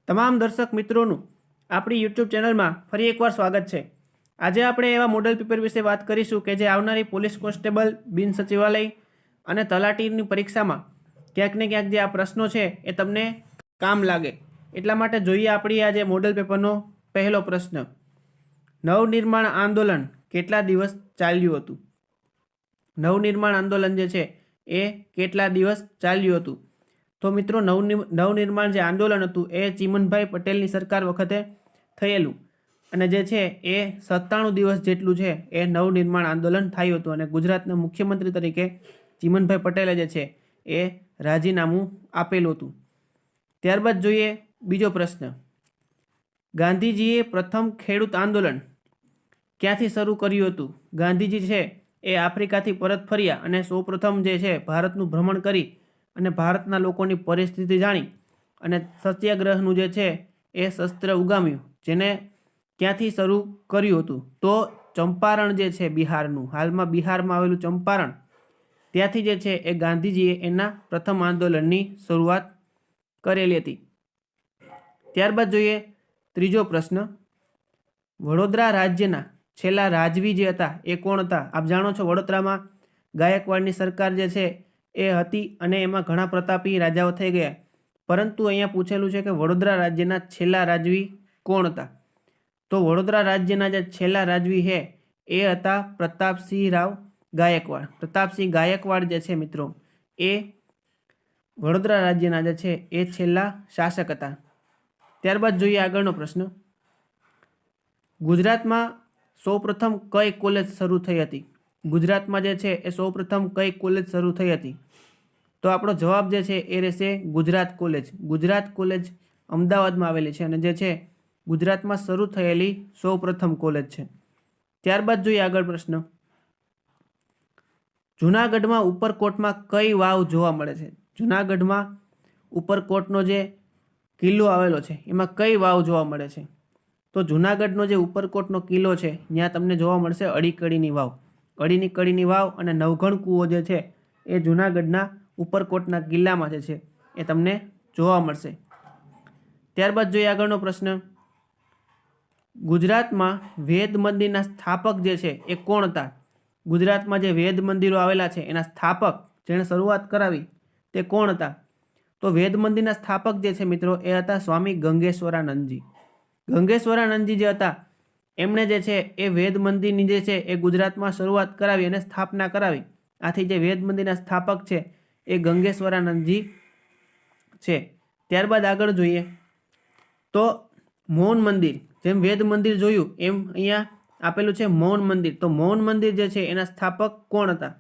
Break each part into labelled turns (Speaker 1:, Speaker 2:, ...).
Speaker 1: તમામ દર્શક મિત્રોનું આપણી યુટ્યુબ ચેનલમાં ફરી એકવાર સ્વાગત છે। આજે આપણે એવા મોડલ પેપર વિશે વાત કરીશું કે જે આવનારી પોલીસ કોન્સ્ટેબલ, બિન સચિવાલય અને તલાટીની પરીક્ષામાં ક્યાંક ને ક્યાંક જે આ પ્રશ્નો છે એ તમને કામ લાગે। એટલા માટે જોઈએ આપણી આજે મોડલ પેપરનો પહેલો પ્રશ્ન। નવનિર્માણ આંદોલન કેટલા દિવસ ચાલ્યું હતું? નવનિર્માણ આંદોલન જે છે એ કેટલા દિવસ ચાલ્યું હતું? તો મિત્રો નવનિર્માણ જે આંદોલન હતું એ ચીમનભાઈ પટેલની સરકાર વખતે થયેલું અને જે છે એ 97 દિવસ જેટલું છે એ નવનિર્માણ આંદોલન થયું હતું અને ગુજરાતના મુખ્યમંત્રી તરીકે ચીમનભાઈ પટેલે જે છે એ રાજીનામું આપેલું હતું। ત્યારબાદ જોઈએ બીજો પ્રશ્ન। ગાંધીજીએ પ્રથમ ખેડૂત આંદોલન ક્યાંથી શરૂ કર્યું હતું? ગાંધીજી છે એ આફ્રિકાથી પરત ફર્યા અને સૌપ્રથમ જે છે ભારતનું ભ્રમણ કરી અને ભારતના લોકોની પરિસ્થિતિ જાણી અને સત્યાગ્રહનું જે છે એ શસ્ત્ર ઉગામ્યું, જેને ક્યાંથી શરૂ કર્યું હતું? તો ચંપારણ જે છે બિહારનું, હાલમાં બિહારમાં આવેલું ચંપારણ, ત્યાંથી જે છે એ ગાંધીજીએ એના પ્રથમ આંદોલનની શરૂઆત કરેલી હતી। ત્યારબાદ જોઈએ ત્રીજો પ્રશ્ન। વડોદરા રાજ્યના છેલ્લા રાજવી જે હતા એ કોણ હતા? આપ જાણો છો વડોદરામાં ગાયકવાડની સરકાર જે છે એ હતી અને એમાં ઘણા પ્રતાપી રાજાઓ થઈ ગયા, પરંતુ અહીંયા પૂછેલું છે કે વડોદરા રાજ્યના છેલ્લા રાજવી કોણ હતા? તો વડોદરા રાજ્યના જે છેલ્લા રાજવી છે એ હતા પ્રતાપસિંહ રાવ ગાયકવાડ। પ્રતાપસિંહ ગાયકવાડ જે છે મિત્રો એ વડોદરા રાજ્યના જે છે એ છેલ્લા શાસક હતા। ત્યારબાદ જોઈએ આગળનો પ્રશ્ન। ગુજરાતમાં સૌપ્રથમ કઈ કોલેજ શરૂ થઈ હતી? ગુજરાતમાં જે છે એ સૌપ્રથમ કઈ કોલેજ શરૂ થઈ હતી? તો આપણો જવાબ જે છે એ રહેશે ગુજરાત કોલેજ। ગુજરાત કોલેજ અમદાવાદમાં આવેલી છે અને જે છે ગુજરાતમાં શરૂ થયેલી સૌપ્રથમ કોલેજ છે। ત્યારબાદ જોઈએ આગળ પ્રશ્ન। જૂનાગઢમાં ઉપરકોટમાં કઈ વાવ જોવા મળે છે? જૂનાગઢમાં ઉપરકોટનો જે કિલ્લો આવેલો છે એમાં કઈ વાવ જોવા મળે છે? તો જૂનાગઢનો જે ઉપરકોટનો કિલ્લો છે ત્યાં તમને જોવા મળશે અડીકડીની વાવ। અડીકડીની વાવ અને નવઘણ કૂવો જે છે એ જૂનાગઢના ઉપરકોટના કિલ્લામાં જે છે એ તમને જોવા મળશે। ત્યારબાદ જોઈએ આગળનો પ્રશ્ન। ગુજરાતમાં વેદ મંદિરના સ્થાપક જે છે એ કોણ હતા? ગુજરાતમાં જે વેદ મંદિરો આવેલા છે એના સ્થાપક, જેણે શરૂઆત કરાવી, તે કોણ હતા? તો વેદ મંદિરના સ્થાપક જે છે મિત્રો એ હતા સ્વામી ગંગેશ્વરાનંદજી। ગંગેશ્વરાનંદજી જે હતા એમણે જે છે એ વેદ મંદિરની જે છે એ ગુજરાતમાં શરૂઆત કરાવી અને સ્થાપના કરાવી। આથી જે વેદ મંદિરના સ્થાપક છે એ ગંગેશ્વરાનંદજી છે। ત્યારબાદ આગળ જોઈએ તો મૌન મંદિર, જેમ વેદ મંદિર જોયું એમ અહીંયા આપેલું છે મૌન મંદિર। તો મૌન મંદિર જે છે એના સ્થાપક કોણ હતા?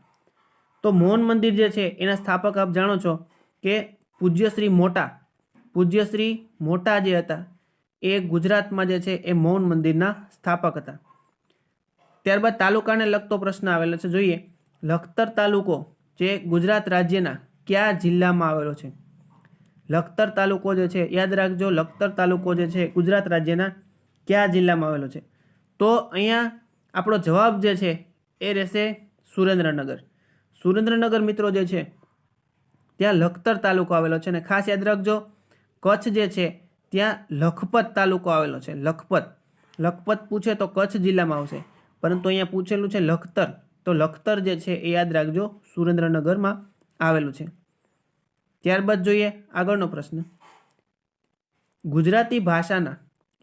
Speaker 1: તો મૌન મંદિર જે છે એના સ્થાપક આપ જાણો છો કે પૂજ્યશ્રી મોટા, પૂજ્યશ્રી મોટા જે હતા એ ગુજરાતમાં જે છે એ મૌન મંદિરના સ્થાપક હતા। ત્યારબાદ તાલુકાને લગતો પ્રશ્ન આવેલો છે, જોઈએ। લખતર તાલુકો જે ગુજરાત રાજ્યના કયા જિલ્લામાં આવેલો છે? લખતર તાલુકો જે છે, યાદ રાખજો, લખતર તાલુકો જે છે ગુજરાત રાજ્યના કયા જિલ્લામાં આવેલો છે? તો અહીંયા આપણો જવાબ જે છે એ રહેશે સુરેન્દ્રનગર। સુરેન્દ્રનગર મિત્રો જે છે ત્યાં લખતર તાલુકો આવેલો છે અને ખાસ યાદ રાખજો કચ્છ જે છે ત્યાં લખપત તાલુકો આવેલો છે। લખપત, લખપત પૂછે તો કચ્છ જિલ્લામાં આવશે, પરંતુ અહીંયા પૂછેલું છે લખતર, તો લખતર જે છે એ યાદ રાખજો સુરેન્દ્રનગરમાં આવેલું છે। ત્યારબાદ જોઈએ આગળનો પ્રશ્ન। ગુજરાતી ભાષાના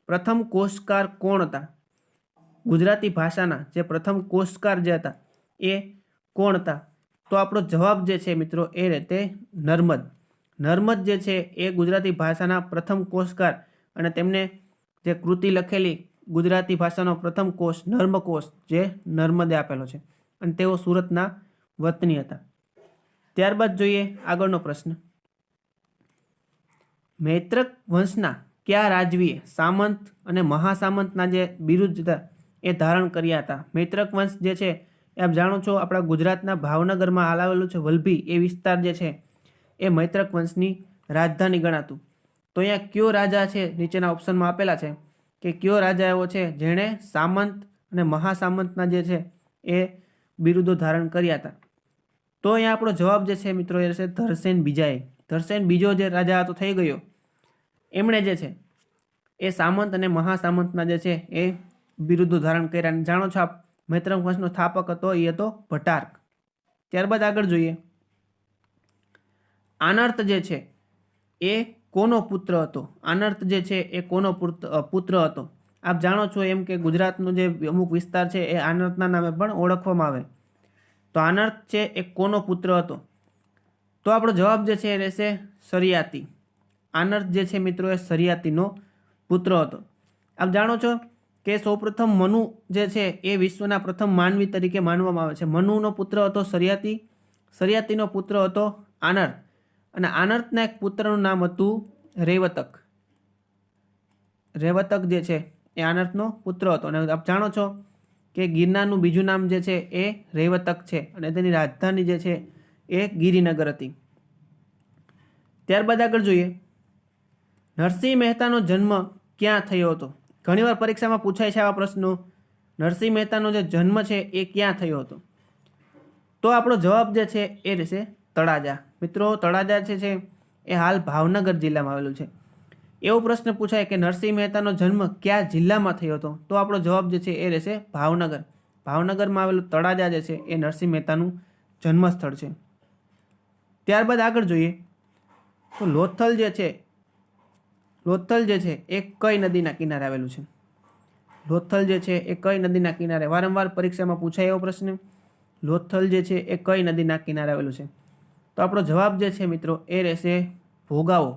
Speaker 1: પ્રથમ કોષકાર કોણ હતા? ગુજરાતી ભાષાના જે પ્રથમ કોષકાર જે હતા એ કોણ હતા? તો આપણો જવાબ જે છે મિત્રો એ રીતે નર્મદ। નર્મદ જે છે એ ગુજરાતી ભાષાના પ્રથમ કોષકાર અને તેમને જે કૃતિ લખેલી ગુજરાતી ભાષાનો પ્રથમ કોષ નર્મકોશ જે નર્મદે આપેલો છે અને તેઓ સુરતના વતની હતા। ત્યારબાદ જોઈએ આગળનો પ્રશ્ન। મૈત્રક વંશના કયા રાજવીએ સામંત અને મહાસામંતના જે બિરુદ હતા એ ધારણ કર્યા હતા? મૈત્રક વંશ જે છે એ આપ જાણો છો આપણા ગુજરાતના ભાવનગરમાં હાલ આવેલું છે વલભી, એ વિસ્તાર જે છે એ મૈત્રક વંશની રાજધાની ગણાતું। તો અહીંયા કયો રાજા છે નીચેના ઓપ્શનમાં આપેલા છે કે કયો રાજા એવો છે જેણે સામંત અને મહાસામંતના જે છે એ બિરુદો ધારણ કર્યા હતા? તો અહીંયા આપણો જવાબ જે છે મિત્રો એ રહેશે ધરસેન બીજાએ। ધરસેન બીજો જે રાજા હતો થઈ ગયો, એમણે જે છે એ સામંત અને મહાસામંતના જે છે એ બિરુદો ધારણ કર્યા. અને જાણો છો આપ મૈત્રક વંશનો સ્થાપક હતો એ હતો ભટ્ટાર્ક. ત્યારબાદ આગળ જોઈએ, આનર્ત જે છે એ કોનો પુત્ર હતો? આનર્ત જે છે એ કોનો પુત્ર હતો? આપ જાણો છો એમ કે ગુજરાતનો જે અમુક વિસ્તાર છે એ આનર્તના નામે પણ ઓળખવામાં આવે. તો આનર્ત છે એ કોનો પુત્ર હતો? તો આપણો જવાબ જે છે એ રહેશે સરિયાતી. આનર્ત જે છે મિત્રો એ સરિયાતીનો પુત્ર હતો. આપ જાણો છો કે સૌપ્રથમ મનુ જે છે એ વિશ્વના પ્રથમ માનવી તરીકે માનવામાં આવે છે. મનુનો પુત્ર હતો સરિયાતી, સરિયાતીનો પુત્ર હતો આનર્ત, અને આનર્તના એક પુત્રનું નામ હતું રેવતક. રેવતક જે છે એ આનર્તનો પુત્ર હતો. અને આપ જાણો છો કે ગિરનારનું બીજું નામ જે છે એ રેવતક છે, અને તેની રાજધાની જે છે એ ગિરિનગર હતી. ત્યારબાદ આગળ જોઈએ, નરસિંહ મહેતાનો જન્મ ક્યાં થયો હતો? ઘણીવાર પરીક્ષામાં પૂછાય છે આવા પ્રશ્નો. નરસિંહ મહેતાનો જે જન્મ છે એ ક્યાં થયો હતો? તો આપણો જવાબ જે છે એ રહેશે તળાજા. મિત્રો તળાજા છે એ હાલ ભાવનગર જિલ્લામાં આવેલું છે. એવો પ્રશ્ન પૂછાય કે નરસિંહ મહેતાનો જન્મ કયા જિલ્લામાં થયો હતો? તો આપણો જવાબ જે છે એ રહેશે ભાવનગર. ભાવનગરમાં આવેલું તળાજા જે છે એ નરસિંહ મહેતાનું જન્મસ્થળ છે. ત્યારબાદ આગળ જોઈએ તો લોથલ જે છે એ કઈ નદીના કિનારે આવેલું છે? લોથલ જે છે એ કઈ નદીના કિનારે? વારંવાર પરીક્ષામાં પૂછાય એવો પ્રશ્ન. લોથલ જે છે એ કઈ નદીના કિનારે આવેલું છે? તો આપણો જવાબ જે છે મિત્રો એ રહેશે ભોગાવો.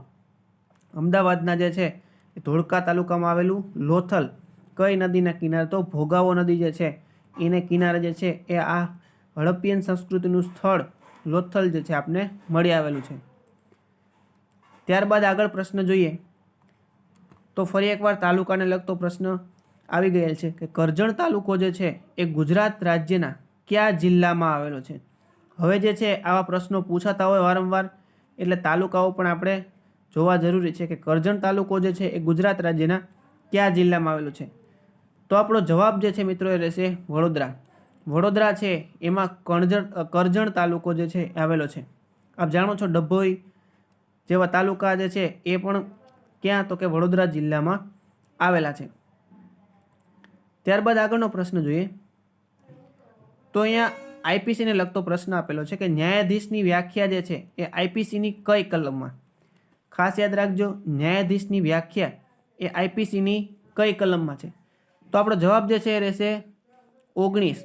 Speaker 1: અમદાવાદના જે છે એ ધોળકા તાલુકામાં આવેલું લોથલ કઈ નદીના કિનારે? તો ભોગાવો નદી જે છે એને કિનારે જે છે એ આ હડપ્પિયન સંસ્કૃતિનું સ્થળ લોથલ જે છે આપને મળી આવેલું છે. ત્યારબાદ આગળ પ્રશ્ન જોઈએ તો ફરી એકવાર તાલુકાને લગતો પ્રશ્ન આવી ગયેલ છે કે કરજણ તાલુકો જે છે એ ગુજરાત રાજ્યના કયા જિલ્લામાં આવેલો છે? હવે જે છે આવા પ્રશ્નો પૂછાતા હોય વારંવાર, એટલે તાલુકાઓ પણ આપણે જોવા જરૂરી છે કે કરજણ તાલુકો જે છે એ ગુજરાત રાજ્યના કયા જિલ્લામાં આવેલો છે? તો આપણો જવાબ જે છે મિત્રો એ રહેશે વડોદરા. વડોદરા છે એમાં કરજણ તાલુકો જે છે એ આવેલો છે. આપ જાણો છો ડભોઈ જેવા તાલુકા જે છે એ પણ ક્યાં? તો કે વડોદરા જિલ્લામાં આવેલા છે. ત્યારબાદ આગળનો પ્રશ્ન જોઈએ તો અહીંયા આઈપીસીને લગતો પ્રશ્ન આપેલો છે કે ન્યાયાધીશની વ્યાખ્યા જે છે એ આઈપીસીની કઈ કલમમાં? ખાસ યાદ રાખજો, ન્યાયાધીશની વ્યાખ્યા એ આઈપીસીની કઈ કલમમાં છે? તો આપણો જવાબ જે છે એ રહેશે 19.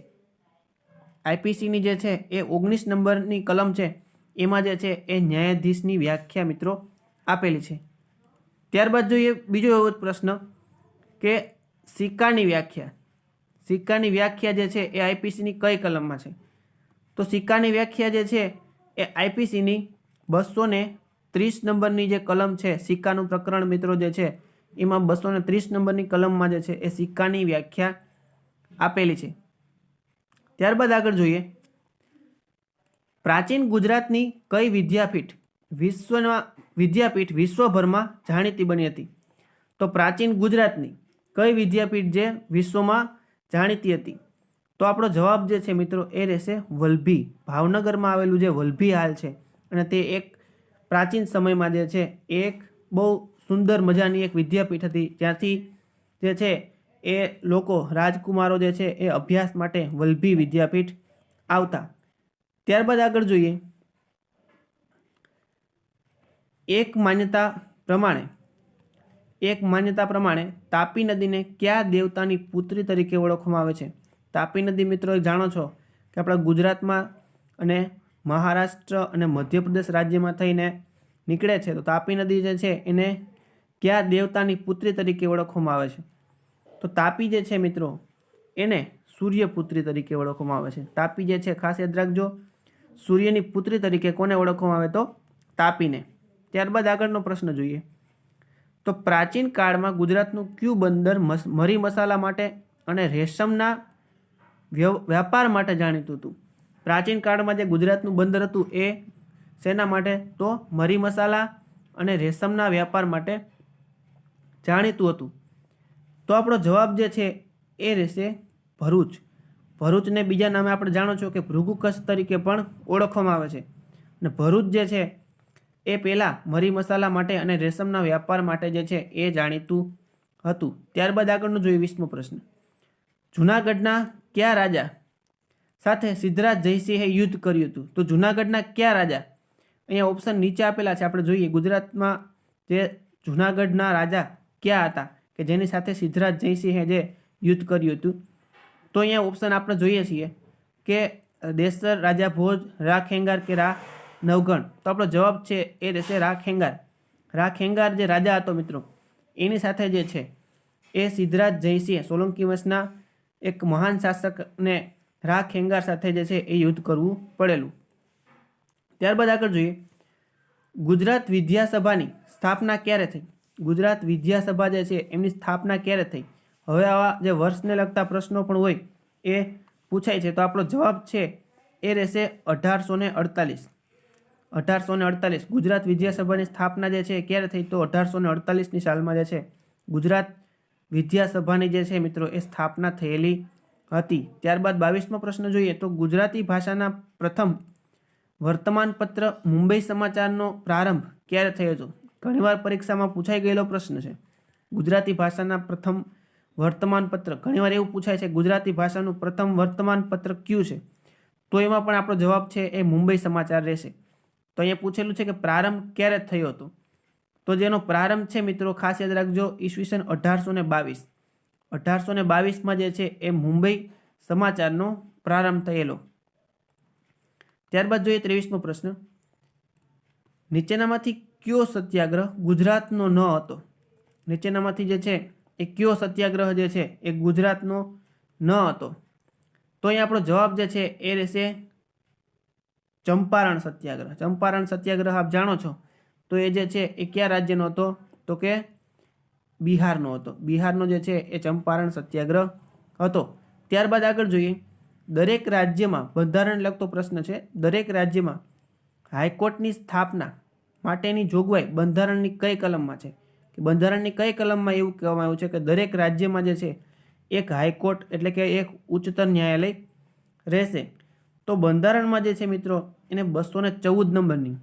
Speaker 1: આઈપીસીની જે છે એ 19 નંબરની કલમ છે, એમાં જે છે એ ન્યાયાધીશની વ્યાખ્યા મિત્રો આપેલી છે. ત્યારબાદ જોઈએ બીજો એવો પ્રશ્ન કે સિક્કાની વ્યાખ્યા. સિક્કાની વ્યાખ્યા જે છે એ આઈપીસીની કઈ કલમમાં છે? તો સિક્કાની વ્યાખ્યા જે છે એ આઈપીસીની 230 નંબરની જે કલમ છે, સિક્કાનું પ્રકરણ મિત્રો જે છે એમાં 230 નંબરની કલમમાં જે છે એ સિક્કાની વ્યાખ્યા આપેલી છે. ત્યારબાદ આગળ જોઈએ, પ્રાચીન ગુજરાતની કઈ વિદ્યાપીઠ વિશ્વભરમાં જાણીતી બની હતી? તો પ્રાચીન ગુજરાતની કઈ વિદ્યાપીઠ જે વિશ્વમાં જાણીતી હતી? તો આપણો જવાબ જે છે મિત્રો એ રહેશે વલભી. ભાવનગરમાં આવેલું જે વલભી હાલ છે, અને તે એક પ્રાચીન સમયમાં જે છે એક બહુ સુંદર મજાની એક વિદ્યાપીઠ હતી, જ્યાંથી જે છે એ લોકો રાજકુમારો જે છે એ અભ્યાસ માટે વલભી વિદ્યાપીઠ આવતા. ત્યારબાદ આગળ જોઈએ, એક માન્યતા પ્રમાણે તાપી નદીને કયા દેવતાની પુત્રી તરીકે ઓળખવામાં આવે છે? તાપી નદી મિત્રો જાણો છો કે આપણા ગુજરાતમાં અને મહારાષ્ટ્ર અને મધ્યપ્રદેશ રાજ્યમાં થઈને નીકળે છે. તો તાપી નદી જે છે એને કયા દેવતાની પુત્રી તરીકે ઓળખવામાં આવે છે? તો તાપી જે છે મિત્રો એને સૂર્યપુત્રી તરીકે ઓળખવામાં આવે છે. તાપી જે છે ખાસ યાદ રાખજો, સૂર્યની પુત્રી તરીકે કોને ઓળખવામાં આવે? તો તાપીને. ત્યારબાદ આગળનો પ્રશ્ન જોઈએ તો પ્રાચીન કાળમાં ગુજરાતનું કયું બંદર મરી મસાલા માટે અને રેશમના વ્યાપાર માટે જાણીતું હતું? પ્રાચીન કાળમાં જે ગુજરાતનું બંદર હતું એ શેના માટે? તો મરી મસાલા અને રેશમના વ્યાપાર માટે જાણીતું હતું. તો આપણો જવાબ જે છે એ રહેશે ભરૂચ. ભરૂચને બીજા નામે આપણે જાણો છો કે ભૃગુ કચ્છ તરીકે પણ ઓળખવામાં આવે છે. અને ભરૂચ જે છે એ પહેલાં મરી મસાલા માટે અને રેશમના વ્યાપાર માટે જે છે એ જાણીતું હતું. ત્યારબાદ આગળનો જોઈએ 20મો પ્રશ્ન. જૂનાગઢના કયા રાજા સાથે સિદ્ધરાજ જયસિંહે યુદ્ધ કર્યું હતું? તો જૂનાગઢના કયા રાજા, અહીંયા ઓપ્શન નીચે આપેલા છે, આપણે જોઈએ. ગુજરાતમાં જે જૂનાગઢના રાજા ક્યાં હતા કે જેની સાથે સિદ્ધરાજ જયસિંહે જે યુદ્ધ કર્યું હતું? તો અહીંયા ઓપ્શન આપણે જોઈએ છીએ કે દેસર, રાજા ભોજ, રા ખેંગાર કે રા નવગણ. તો આપણો જવાબ છે એ રહેશે રા ખેંગાર. રા ખેંગાર જે રાજા હતો મિત્રો, એની સાથે જે છે એ સિદ્ધરાજ જયસિંહ સોલંકી વંશના એક મહાન શાસકને રા ખેંગાર સાથે જે છે એ યુદ્ધ કરવું પડેલું. ત્યારબાદ આગળ જોઈએ, ગુજરાત વિદ્યાસભાની સ્થાપના ક્યારે થઈ? ગુજરાત વિદ્યાસભા જે છે એમની સ્થાપના ક્યારે થઈ? હવે આવા જે વર્ષને લગતા પ્રશ્નો પણ હોય એ પૂછાય છે. તો આપણો જવાબ છે એ રહેશે 1848. 1848 ગુજરાત વિદ્યાસભાની સ્થાપના જે છે ક્યારે થઈ? તો 1848ની સાલમાં જે છે ગુજરાત વિદ્યાસભાની જે છે મિત્રો એ સ્થાપના થયેલી હતી. ત્યારબાદ 22મો પ્રશ્ન જોઈએ, તો ગુજરાતી ભાષાના પ્રથમ વર્તમાનપત્ર મુંબઈ સમાચારનો પ્રારંભ ક્યારે થયો હતો? ઘણીવાર પરીક્ષામાં પૂછાઈ ગયેલો પ્રશ્ન છે. ગુજરાતી ભાષાના પ્રથમ વર્તમાનપત્ર, ઘણીવાર એવું પૂછાય છે ગુજરાતી ભાષાનું પ્રથમ વર્તમાનપત્ર કયું છે? તો એમાં પણ આપણો જવાબ છે એ મુંબઈ સમાચાર રહેશે. તો અહીંયા પૂછેલું છે કે પ્રારંભ ક્યારે થયો હતો? તો જેનો પ્રારંભ છે મિત્રો ખાસ યાદ રાખજો, ઈસવીસન 1822. 1822માં જે છે એ મુંબઈ સમાચારનો પ્રારંભ થયેલો. ત્યારબાદ જોઈએ 23મો પ્રશ્ન. નીચેનામાંથી કયો સત્યાગ્રહ ગુજરાતનો ન હતો? નીચેનામાંથી જે છે એ કયો સત્યાગ્રહ જે છે એ ગુજરાતનો ન હતો? તો અહીંયા આપણો જવાબ જે છે એ રહેશે ચંપારણ સત્યાગ્રહ. ચંપારણ સત્યાગ્રહ આપ જાણો છો તો એ જે છે એ કયા રાજ્યનો હતો? તો કે બિહારનો હતો. બિહારનો જે છે એ ચંપારણ સત્યાગ્રહ હતો. ત્યારબાદ આગળ જોઈએ, દરેક રાજ્યમાં બંધારણ લગતો પ્રશ્ન છે. દરેક રાજ્યમાં હાઈકોર્ટની સ્થાપના માટેની જોગવાઈ બંધારણની કઈ કલમમાં છે? કે બંધારણની કઈ કલમમાં એવું કહેવામાં આવ્યું છે કે દરેક રાજ્યમાં જે છે એક હાઈકોર્ટ એટલે કે એક ઉચ્ચતર ન્યાયાલય રહેશે? તો બંધારણમાં જે છે મિત્રો એને 214 નંબરની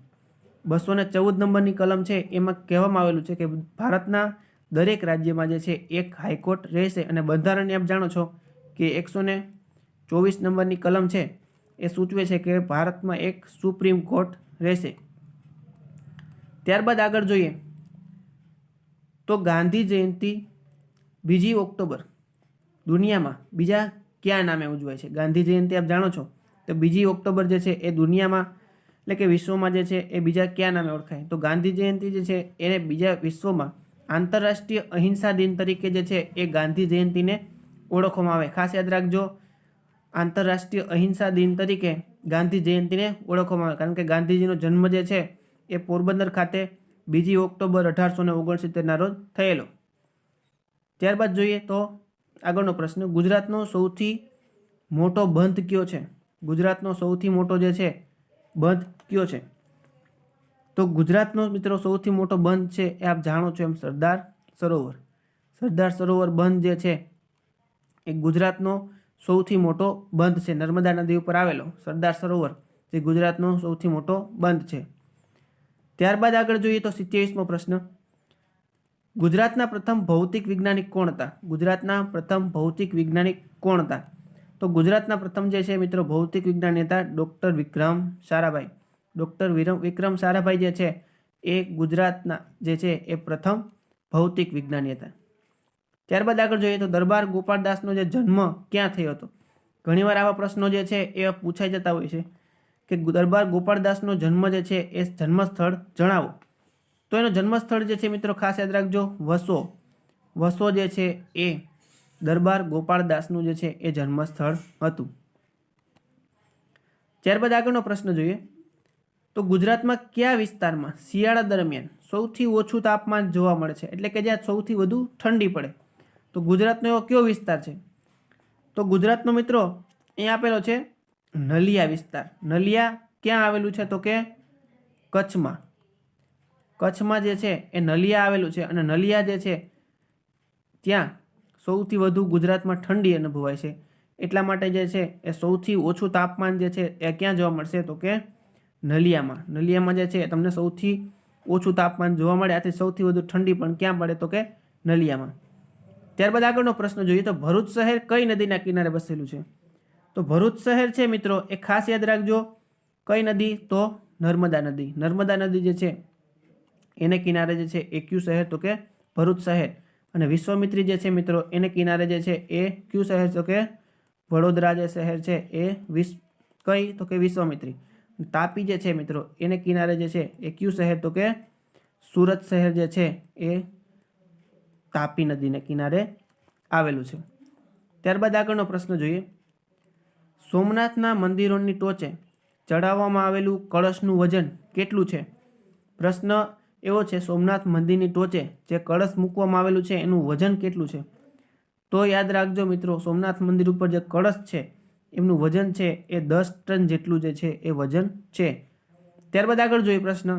Speaker 1: 214 નંબરની કલમ છે એમાં કહેવામાં આવેલું છે કે ભારતના દરેક રાજ્યમાં જે છે એક હાઈકોર્ટ રહેશે. અને બંધારણને આપ જાણો છો કે 124 નંબરની કલમ છે એ સૂચવે છે કે ભારતમાં એક સુપ્રીમ કોર્ટ રહેશે. ત્યારબાદ આગળ જોઈએ તો ગાંધી જયંતિ 2 ઓક્ટોબર દુનિયામાં બીજા કયા નામે ઉજવાય છે? ગાંધી જયંતિ આપ જાણો છો તો 2 ઓક્ટોબર જે છે એ દુનિયામાં એટલે કે વિશ્વમાં જે છે એ બીજા કયા નામે ઓળખાય? તો ગાંધી જયંતિ જે છે એને બીજા વિશ્વમાં આંતરરાષ્ટ્રીય અહિંસા દિન તરીકે જે છે એ ગાંધી જયંતિને ઓળખવામાં આવે. ખાસ યાદ રાખજો, આંતરરાષ્ટ્રીય અહિંસા દિન તરીકે ગાંધી જયંતિને ઓળખવામાં આવે, કારણ કે ગાંધીજીનો જન્મ જે છે એ પોરબંદર ખાતે 2 ઓક્ટોબર 1869ના રોજ થયેલો. ત્યારબાદ જોઈએ તો આગળનો પ્રશ્ન, ગુજરાતનો સૌથી મોટો બંધ કયો છે? ગુજરાતનો સૌથી મોટો જે છે બંધ કયો છે? તો ગુજરાતનો મિત્રો સૌથી મોટો બંધ છે એ આપ જાણો છો એમ સરદાર સરોવર. સરદાર સરોવર બંધ જે છે એ ગુજરાતનો સૌથી મોટો બંધ છે. નર્મદા નદી ઉપર આવેલો સરદાર સરોવર જે ગુજરાતનો સૌથી મોટો બંધ છે. ત્યારબાદ આગળ જોઈએ તો 27મો પ્રશ્ન, ગુજરાતના પ્રથમ ભૌતિક વૈજ્ઞાનિક કોણ હતા? ગુજરાતના પ્રથમ ભૌતિક વૈજ્ઞાનિક કોણ હતા? તો ગુજરાતના પ્રથમ જે છે મિત્રો ભૌતિક વિજ્ઞાની હતા ડૉક્ટર વિક્રમ સારાભાઈ. ડૉક્ટર વિક્રમ સારાભાઈ જે છે એ ગુજરાતના જે છે એ પ્રથમ ભૌતિક વિજ્ઞાની હતા. ત્યારબાદ આગળ જોઈએ તો દરબાર ગોપાળદાસનો જે જન્મ ક્યાં થયો હતો? ઘણીવાર આવા પ્રશ્નો જે છે એ પૂછાઈ જતા હોય છે કે દરબાર ગોપાળદાસનો જન્મ જે છે એ જન્મસ્થળ જણાવો. તો એનો જન્મસ્થળ જે છે મિત્રો ખાસ યાદ રાખજો વસો. વસો જે છે એ દરબાર ગોપાળદાસનું જે છે એ જન્મસ્થળ હતું. ત્યારબાદ આગળનો પ્રશ્ન જોઈએ તો ગુજરાતમાં કયા વિસ્તારમાં શિયાળા દરમિયાન સૌથી ઓછું તાપમાન જોવા મળે છે? એટલે કે જ્યાં સૌથી વધુ ઠંડી પડે. તો ગુજરાતનો એવો કયો વિસ્તાર છે? તો ગુજરાતનો મિત્રો અહીં આપેલો છે નલિયા વિસ્તાર. નલિયા ક્યાં આવેલું છે? તો કે કચ્છમાં. કચ્છમાં જે છે એ નલિયા આવેલું છે અને નલિયા જે છે ત્યાં સૌથી વધુ ગુજરાતમાં ઠંડી અનુભવાય છે. એટલા માટે જે છે એ સૌથી ઓછું તાપમાન જે છે એ ક્યાં જોવા મળશે? તો કે નલિયામાં. નલિયામાં જે છે તમને સૌથી ઓછું તાપમાન જોવા મળે. આથી સૌથી વધુ ઠંડી પણ ક્યાં પડે? તો કે નલિયામાં. ત્યારબાદ આગળનો પ્રશ્ન જોઈએ તો ભરૂચ શહેર કઈ નદીના કિનારે વસેલું છે? તો ભરૂચ શહેર છે મિત્રો એ ખાસ યાદ રાખજો, કઈ નદી? તો નર્મદા નદી. નર્મદા નદી જે છે એને કિનારે જે છે એ કયું શહેર? તો કે ભરૂચ શહેર. અને વિશ્વામિત્રી જે છે મિત્રો એને કિનારે જે છે એ કયું શહેર? તો કે વડોદરા જે શહેર છે એ કઈ? તો કે વિશ્વામિત્રી. તાપી જે છે મિત્રો એને કિનારે જે છે એ કયું શહેર? તો કે સુરત શહેર જે છે એ તાપી નદીને કિનારે આવેલું છે. ત્યારબાદ આગળનો પ્રશ્ન જોઈએ. સોમનાથના મંદિરોની ટોચે ચડાવવામાં આવેલું કળશનું વજન કેટલું છે? પ્રશ્ન એવો છે, સોમનાથ મંદિરની ટોચે જે કળશ મૂકવામાં આવેલું છે એનું વજન કેટલું છે? તો યાદ રાખજો મિત્રો, સોમનાથ મંદિર ઉપર જે કળશ છે એમનું વજન છે એ 10 ટન જેટલું જે છે એ વજન છે. ત્યારબાદ આગળ જોઈએ પ્રશ્ન,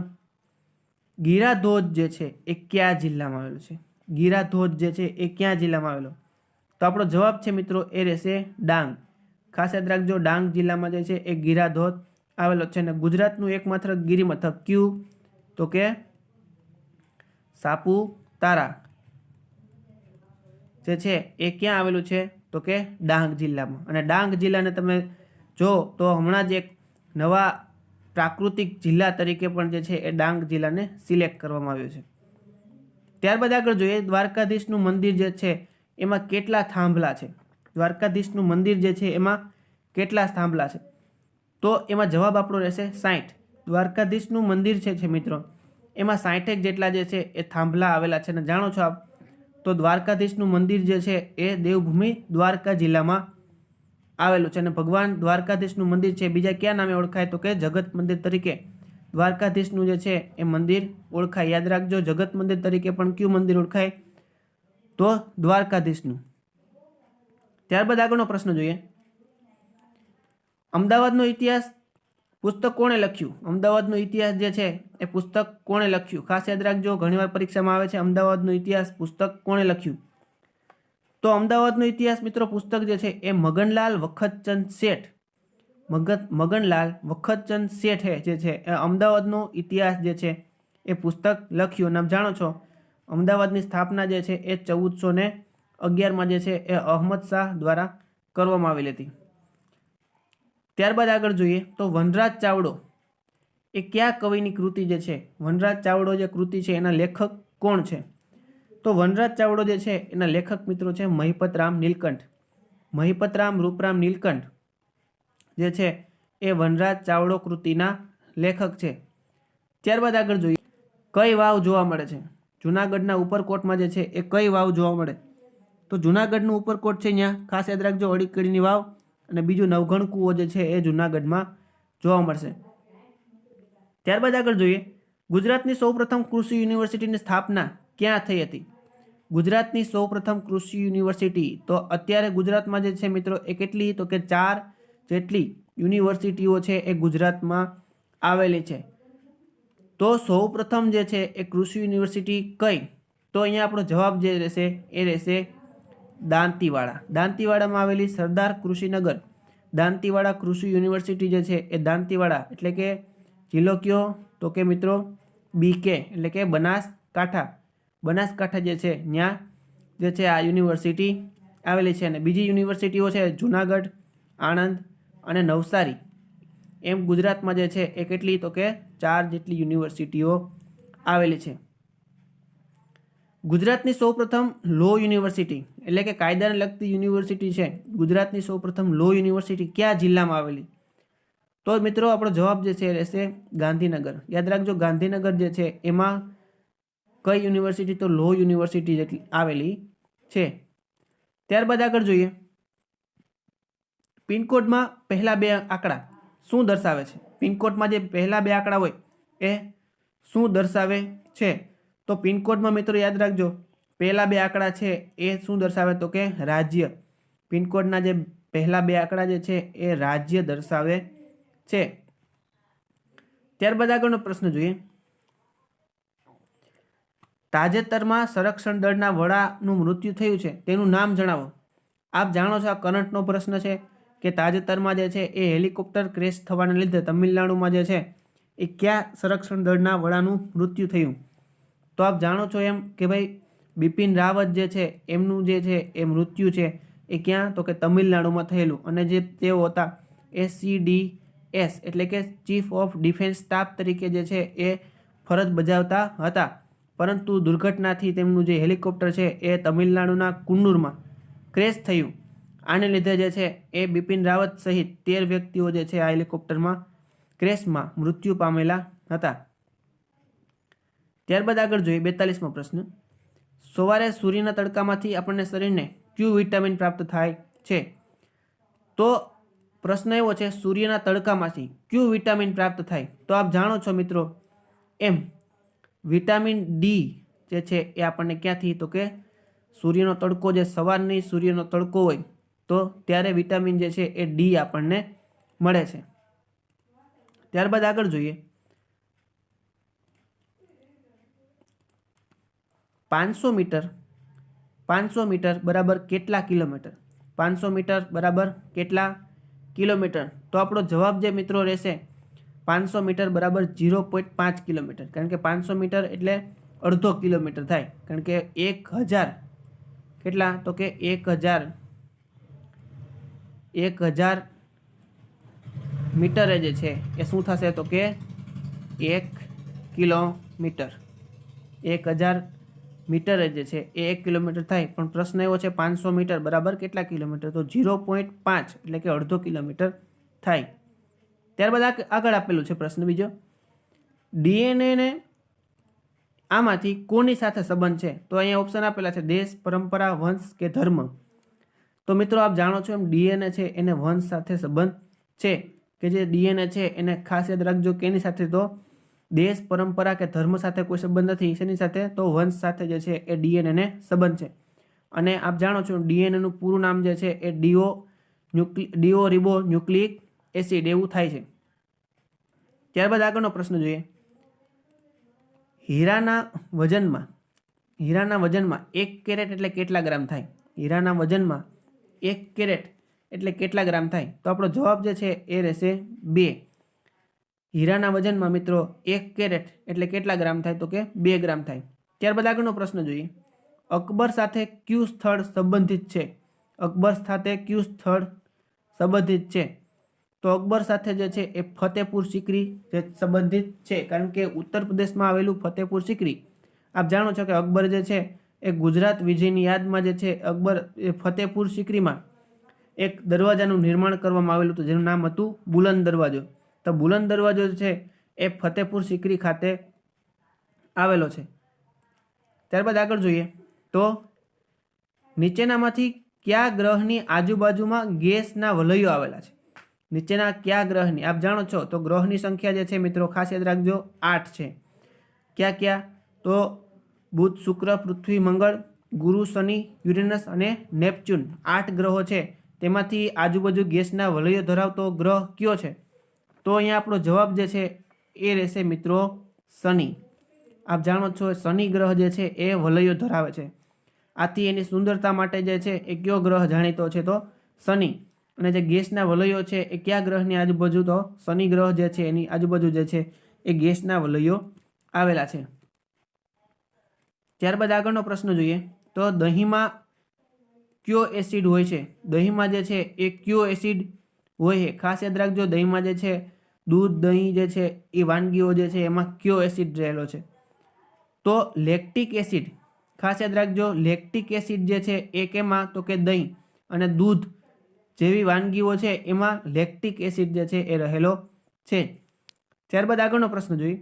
Speaker 1: ગિરાધોધ જે છે એ કયા જિલ્લામાં આવેલો છે? ગિરાધોધ જે છે એ કયા જિલ્લામાં આવેલો? તો આપણો જવાબ છે મિત્રો એ રહેશે ડાંગ. ખાસ યાદ રાખજો, ડાંગ જિલ્લામાં જે છે એ ગિરાધોધ આવેલો છે. અને ગુજરાતનું એકમાત્ર ગિરિમથક કયું? તો કે સાપુતારા જે છે એ ક્યાં આવેલું છે? તો કે ડાંગ જિલ્લામાં. અને ડાંગ જિલ્લાને તમે જો તો હમણાં જ એક નવા પ્રાકૃતિક જિલ્લા તરીકે પણ જે છે એ ડાંગ જિલ્લાને સિલેક્ટ કરવામાં આવ્યો છે. ત્યારબાદ આગળ જોઈએ, દ્વારકાધીશનું મંદિર જે છે એમાં કેટલા થાંભલા છે? દ્વારકાધીશનું મંદિર જે છે એમાં કેટલા થાંભલા છે? તો એમાં જવાબ આપણો રહેશે 60. દ્વારકાધીશનું મંદિર છે મિત્રો એમાં 60 જેટલા જે છે એ થાંભલા આવેલા છે. અને જાણો છો આપ તો દ્વારકાધીશનું મંદિર જે છે એ દેવભૂમિ દ્વારકા જિલ્લામાં આવેલું છે. અને ભગવાન દ્વારકાધીશનું મંદિર છે બીજા કયા નામે ઓળખાય? તો કે જગત મંદિર તરીકે દ્વારકાધીશનું જે છે એ મંદિર ઓળખાય. યાદ રાખજો, જગત મંદિર તરીકે પણ કયું મંદિર ઓળખાય? તો દ્વારકાધીશનું. ત્યારબાદ આગળનો પ્રશ્ન જોઈએ, અમદાવાદનો ઇતિહાસ પુસ્તક કોણે લખ્યું? અમદાવાદનો ઇતિહાસ જે છે એ પુસ્તક કોણે લખ્યું? ખાસ યાદ રાખજો, ઘણીવાર પરીક્ષામાં આવે છે અમદાવાદનો ઇતિહાસ પુસ્તક કોણે લખ્યું? તો અમદાવાદનો ઇતિહાસ મિત્રો પુસ્તક જે છે એ મગનલાલ વખતચંદ શેઠ, મગનલાલ વખતચંદ શેઠે જે છે એ અમદાવાદનો ઇતિહાસ જે છે એ પુસ્તક લખ્યું. નામ જાણો છો, અમદાવાદની સ્થાપના જે છે એ 1411માં જે છે એ અહમદ શાહ દ્વારા કરવામાં આવેલી હતી. ત્યારબાદ આગળ જોઈએ તો વનરાજ ચાવડો એ કયા કવિની કૃતિ જે છે? વનરાજ ચાવડો જે કૃતિ છે એના લેખક કોણ છે? તો વનરાજ ચાવડો જે છે એના લેખક મિત્રો છે મહિપતરામ નીલકંઠ. મહિપતરામ રૂપરામ નીલકંઠ જે છે એ વનરાજ ચાવડો કૃતિના લેખક છે. ત્યારબાદ આગળ જોઈએ, કઈ વાવ જોવા મળે છે? જુનાગઢના ઉપરકોટમાં જે છે એ કઈ વાવ જોવા મળે? તો જુનાગઢનું ઉપરકોટ છે ત્યાં ખાસ યાદ રાખજો અડીકડીની વાવ, અને બીજું નવઘણ કૂવો જે છે એ જુનાગઢમાં જોવા મળશે. ત્યારબાદ આગળ જોઈએ, ગુજરાતની સૌપ્રથમ કૃષિ યુનિવર્સિટીની સ્થાપના ક્યાં થઈ હતી? ગુજરાતની સૌપ્રથમ કૃષિ યુનિવર્સિટી, તો અત્યારે ગુજરાતમાં જે છે મિત્રો એ કેટલી? તો કે 4 જેટલી યુનિવર્સિટીઓ છે એ ગુજરાતમાં આવેલી છે. તો સૌપ્રથમ જે છે એ કૃષિ યુનિવર્સિટી કઈ? તો અહીંયા આપણો જવાબ જે રહેશે એ રહેશે દાંતીવાડા. દાંતીવાડામાં આવેલી સરદાર કૃષિનગર દાંતીવાડા કૃષિ યુનિવર્સિટી જે છે એ દાંતીવાડા એટલે કે જિલ્લો કયો? તો કે મિત્રો BK એટલે કે બનાસકાંઠા. બનાસકાંઠા જે છે ત્યાં જે છે આ યુનિવર્સિટી આવેલી છે. અને બીજી યુનિવર્સિટીઓ છે જુનાગઢ, આણંદ અને નવસારી. એમ ગુજરાતમાં જે છે એ કેટલી? તો કે 4 જેટલી યુનિવર્સિટીઓ આવેલી છે. ગુજરાતની સૌપ્રથમ લો યુનિવર્સિટી એટલે કે કાયદાને લગતી યુનિવર્સિટી છે, ગુજરાતની સૌપ્રથમ લો યુનિવર્સિટી કયા જિલ્લામાં આવેલી? તો મિત્રો આપણો જવાબ જે છે રહેશે ગાંધીનગર. યાદ રાખજો, ગાંધીનગર જે છે એમાં કઈ યુનિવર્સિટી? તો લો યુનિવર્સિટી જેટલી આવેલી છે. ત્યારબાદ આગળ જોઈએ, પિનકોડમાં પહેલા 2 આંકડા શું દર્શાવે છે? પિનકોડમાં જે પહેલા 2 આંકડા હોય એ શું દર્શાવે છે? તો પિનકોડમાં મિત્રો યાદ રાખજો પહેલા 2 આંકડા છે એ શું દર્શાવે? તો કે રાજ્ય. પિનકોડના જે પહેલા 2 આંકડા જે છે એ રાજ્ય દર્શાવે છે. ત્યારબાદ આગળનો પ્રશ્ન જોઈએ, તાજેતરમાં સંરક્ષણ દળના વડાનું મૃત્યુ થયું છે તેનું નામ જણાવો. આપ જાણો છો આ કરંટનો પ્રશ્ન છે કે તાજેતરમાં જે છે એ હેલિકોપ્ટર ક્રેશ થવાને લીધે તમિલનાડુમાં જે છે એ કયા સંરક્ષણ દળના વડાનું મૃત્યુ થયું? તો આપ જાણો છો એમ કે ભાઈ બિપિન રાવત જે છે એમનું જે છે એ મૃત્યુ છે એ ક્યાં, તો કે તમિલનાડુમાં થયેલું. અને જે તેઓ હતા CDS એટલે કે ચીફ ઓફ ડિફેન્સ સ્ટાફ તરીકે જે છે એ ફરજ બજાવતા હતા. પરંતુ દુર્ઘટનાથી તેમનું જે હેલિકોપ્ટર છે એ તમિલનાડુના કુન્નૂરમાં ક્રેશ થયું. આને લીધે જે છે એ બિપિન રાવત સહિત 13 વ્યક્તિઓ જે છે આ હેલિકોપ્ટરમાં ક્રેશમાં મૃત્યુ પામેલા હતા. ત્યારબાદ આગળ જોઈએ 42મો પ્રશ્ન. સવારે સૂર્યના તડકામાંથી આપણને શરીરને કયું વિટામિન પ્રાપ્ત થાય છે? તો પ્રશ્ન એવો છે સૂર્યના તડકામાંથી કયું વિટામિન પ્રાપ્ત થાય? તો આપ જાણો છો મિત્રો એમ વિટામિન ડી જે છે એ આપણને ક્યાંથી, તો કે સૂર્યનો તડકો, જે સવારની સૂર્યનો તડકો હોય તો ત્યારે વિટામિન જે છે એ ડી આપણને મળે છે. ત્યારબાદ આગળ જોઈએ 500 મીટર બરાબર કેટલા કિલોમીટર? 500 મીટર બરાબર કેટલા કિલોમીટર? તો આપણો જવાબ જે મિત્રો રહેશે 500 મીટર બરાબર 0.5 કિલોમીટર. કારણ કે 500 મીટર એટલે અડધો કિલોમીટર થાય. કારણ કે 1000 કેટલા, તો કે 1000 મીટરે જે છે એ શું થશે, તો કે 1 કિલોમીટર. 1000 મીટરે જે છે એ 1 કિલોમીટર થાય. પણ પ્રશ્ન એવો છે 500 મીટર બરાબર કેટલા કિલોમીટર? તો 0.5 એટલે કે અડધો કિલોમીટર થાય. ત્યારબાદ આગળ આપેલું છે પ્રશ્ન બીજો, DNA ને આમાંથી કોની સાથે સંબંધ છે? તો અહીંયા ઓપ્શન આપેલા છે દેશ, પરંપરા, વંશ કે ધર્મ. તો મિત્રો આપ જાણો છો એમ DNA છે એને વંશ સાથે સંબંધ છે. કે જે DNA છે એને ખાસ યાદ રાખજો કેની સાથે, તો દેશ, પરંપરા કે ધર્મ સાથે કોઈ સંબંધ નથી. શેની સાથે? તો વંશ સાથે જે છે એ DNA ને સંબંધ છે. અને આપ જાણો છો DNA નું પૂરું નામ જે છે એ ડીઓ રિબો ન્યુક્લિક એસિડ એવું થાય છે. ત્યારબાદ આગળનો પ્રશ્ન જોઈએ, હીરાના વજનમાં 1 કેરેટ એટલે કેટલા ગ્રામ થાય? હીરાના વજનમાં 1 કેરેટ એટલે કેટલા ગ્રામ થાય? તો આપણો જવાબ જે છે એ રહેશે 2. હીરાના વજનમાં મિત્રો 1 કેરેટ એટલે કેટલા ગ્રામ થાય? તો કે 2 ગ્રામ થાય. ત્યારબાદ આગળનો પ્રશ્ન જોઈએ, અકબર સાથે કયું સ્થળ સંબંધિત છે? અકબર સાથે કયું સ્થળ સંબંધિત છે? તો અકબર સાથે જે છે એ ફતેહપુર સિકરી જે સંબંધિત છે. કારણ કે ઉત્તર પ્રદેશમાં આવેલું ફતેહપુર સિકરી, આપ જાણો છો કે અકબર જે છે એ ગુજરાત વિજયની યાદમાં જે છે અકબર ફતેહપુર સિકરીમાં એક દરવાજાનું નિર્માણ કરવામાં આવેલું હતું જેનું નામ હતું બુલંદ દરવાજો. તો બુલંદ દરવાજો છે એ ફતેહપુર સિકરી ખાતે આવેલો છે. ત્યારબાદ આગળ જોઈએ તો નીચેનામાંથી કયા ગ્રહની આજુબાજુમાં ગેસના વલયો આવેલા છે? નીચેના કયા ગ્રહની, આપ જાણો છો તો ગ્રહની સંખ્યા જે છે મિત્રો ખાસ યાદ રાખજો 8 છે. કયા? તો બુધ, શુક્ર, પૃથ્વી, મંગળ, ગુરુ, શનિ, યુરેનસ અને નેપચ્યુન 8 ગ્રહો છે. તેમાંથી આજુબાજુ ગેસના વલયો ધરાવતો ગ્રહ કયો છે? તો અહીંયા આપણો જવાબ જે છે એ રહેશે મિત્રો શનિ. આપ જાણો છો શનિ ગ્રહ જે છે એ વલયો ધરાવે છે. આથી એની સુંદરતા માટે જે છે એ કયો ગ્રહ જાણીતો છે? તો શનિ. અને જે ગેસના વલયો છે એ કયા ગ્રહની આજુબાજુ? તો શનિ ગ્રહ જે છે એની આજુબાજુ જે છે એ ગેસના વલયો આવેલા છે. ત્યારબાદ આગળનો પ્રશ્ન જોઈએ તો દહીંમાં કયો એસિડ હોય છે? દહીંમાં જે છે એ કયો એસિડ હોય છે? ખાસ યાદ રાખજો દહીંમાં જે છે દૂધ, દહીં જે છે એ વાનગીઓ જે છે એમાં કયો એસિડ રહેલો છે? તો લેક્ટિક એસિડ. ખાસ યાદ રાખજો લેક્ટિક એસિડ જે છે એ કેમાં? તો કે દહીં અને દૂધ જેવી વાનગીઓ છે એમાં લેક્ટિક એસિડ જે છે એ રહેલો છે. ત્યારબાદ આગળનો પ્રશ્ન જોઈએ,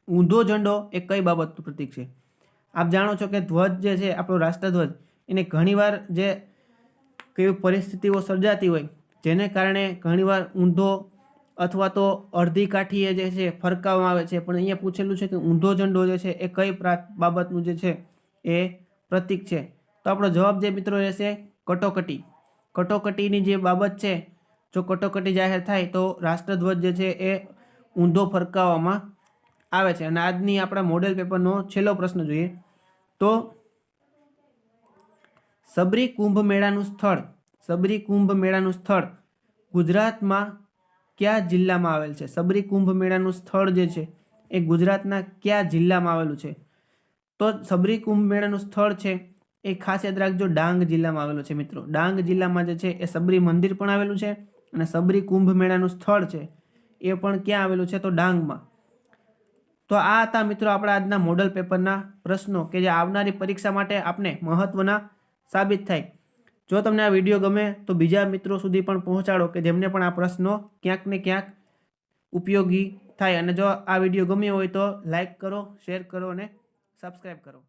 Speaker 1: ઊંધો ઝંડો એ કઈ બાબતનું પ્રતીક છે? આપ જાણો છો કે ધ્વજ જે છે આપણો રાષ્ટ્રધ્વજ એને ઘણીવાર જે કઈ પરિસ્થિતિઓ સર્જાતી હોય જેને કારણે ઘણીવાર ઊંધો અથવા તો અડધી કાઠીએ જે છે ફરકાવવામાં આવે છે. પણ અહીંયા પૂછેલું છે કે ઊંધો ઝંડો જે છે એ કઈ બાબતનું જે છે એ પ્રતીક છે? તો આપણો જવાબ જે મિત્રો રહેશે કટોકટી. કટોકટીની જે બાબત છે, જો કટોકટી જાહેર થાય તો રાષ્ટ્રધ્વજ જે છે એ ઊંધો ફરકાવવામાં આવે છે. અને આજની આપણા મોડેલ પેપરનો છેલ્લો પ્રશ્ન જોઈએ તો સબરી કુંભ મેળાનું સ્થળ ગુજરાતમાં કયા જિલ્લામાં આવેલ છે? સબરી કુંભ મેળાનું સ્થળ જે છે એ ગુજરાતના કયા જિલ્લામાં આવેલું છે? તો સબરી કુંભ મેળાનું સ્થળ છે એ ખાસ યાદ રાખજો ડાંગ જિલ્લામાં આવેલું છે મિત્રો. ડાંગ જિલ્લામાં જે છે એ સબરી મંદિર પણ આવેલું છે અને સબરી કુંભ મેળાનું સ્થળ છે એ પણ ક્યાં આવેલું છે તો ડાંગમાં. તો આ હતા મિત્રો આપણા આજના મોડલ પેપરના પ્રશ્નો કે જે આવનારી પરીક્ષા માટે આપણે મહત્વના સાબિત થાય. જો તમને આ વિડીયો ગમે તો બીજા મિત્રો સુધી પણ પહોંચાડો કે જેમને પણ આ પ્રશ્નો ક્યાંક ને ક્યાંક ઉપયોગી થાય. અને જો આ વિડીયો ગમ્યો હોય તો લાઈક કરો, શેર કરો અને સબસ્ક્રાઈબ કરો.